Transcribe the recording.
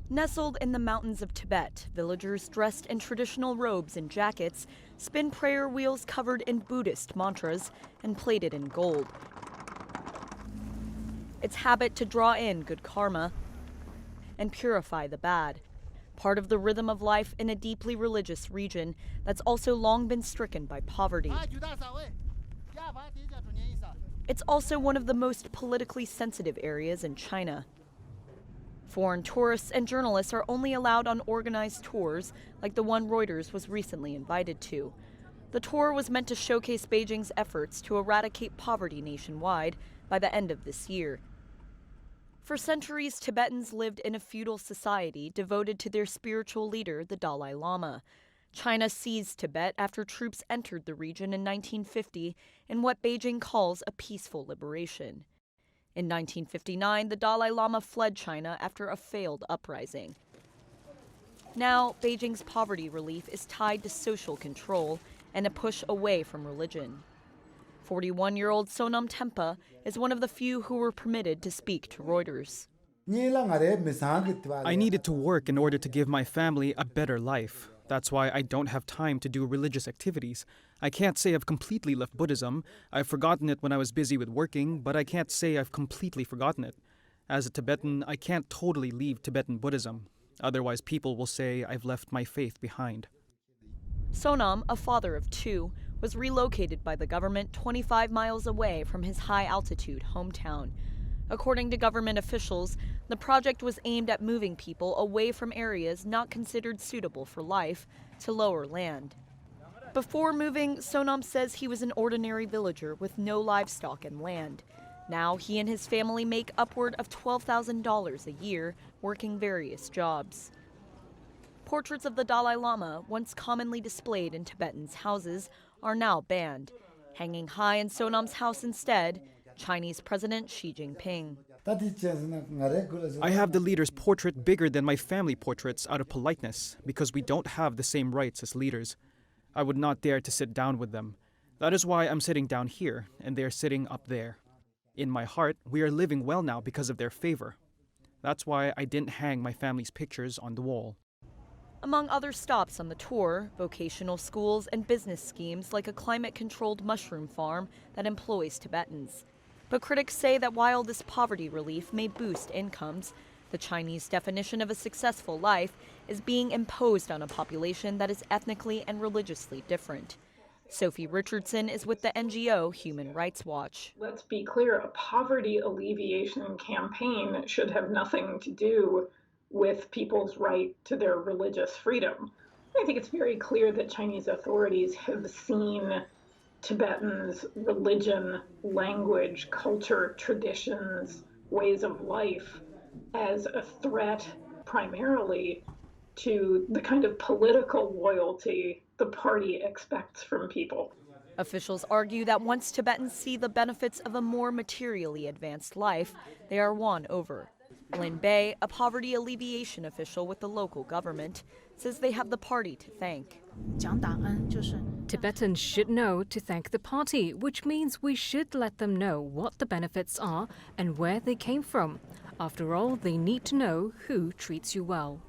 Nestled in the mountains of Tibet, villagers dressed in traditional robes and jackets spin prayer wheels covered in Buddhist mantras and plated in gold. It's habit to draw in good karma and purify the bad, part of the rhythm of life in a deeply religious region that's also long been stricken by poverty. It's also one of the most politically sensitive areas in China. Foreign tourists and journalists are only allowed on organized tours like the one Reuters was recently invited to. The tour was meant to showcase Beijing's efforts to eradicate poverty nationwide by the end of this year. For centuries, Tibetans lived in a feudal society devoted to their spiritual leader, the Dalai Lama. China seized Tibet after troops entered the region in 1950 in what Beijing calls a peaceful liberation. In 1959, the Dalai Lama fled China after a failed uprising. Now, Beijing's poverty relief is tied to social control and a push away from religion. 41-year-old Sonam Tempa is one of the few who were permitted to speak to Reuters. I needed to work in order to give my family a better life. That's why I don't have time to do religious activities. I can't say I've completely left Buddhism. I've forgotten it when I was busy with working, but I can't say I've completely forgotten it. As a Tibetan, I can't totally leave Tibetan Buddhism. Otherwise, people will say I've left my faith behind. Sonam, a father of two, was relocated by the government 25 miles away from his high-altitude hometown. According to government officials, the project was aimed at moving people away from areas not considered suitable for life to lower land. Before moving, Sonam says he was an ordinary villager with no livestock and land. Now he and his family make upward of $12,000 a year working various jobs. Portraits of the Dalai Lama, once commonly displayed in Tibetans' houses, are now banned. Hanging high in Sonam's house instead, Chinese President Xi Jinping. I have the leader's portrait bigger than my family portraits out of politeness, because we don't have the same rights as leaders. I would not dare to sit down with them. That is why I'm sitting down here, and they're sitting up there. In my heart, we are living well now because of their favor. That's why I didn't hang my family's pictures on the wall. Among other stops on the tour, vocational schools and business schemes like a climate-controlled mushroom farm that employs Tibetans. But critics say that while this poverty relief may boost incomes, the Chinese definition of a successful life is being imposed on a population that is ethnically and religiously different. Sophie Richardson is with the NGO Human Rights Watch. Let's be clear, a poverty alleviation campaign should have nothing to do with people's right to their religious freedom. I think it's very clear that Chinese authorities have seen Tibetans' religion, language, culture, traditions, ways of life as a threat primarily to the kind of political loyalty the party expects from people. Officials argue that once Tibetans see the benefits of a more materially advanced life, they are won over. Lin Bei, a poverty alleviation official with the local government, says they have the party to thank. Tibetans should know to thank the party, which means we should let them know what the benefits are and where they came from. After all, they need to know who treats you well.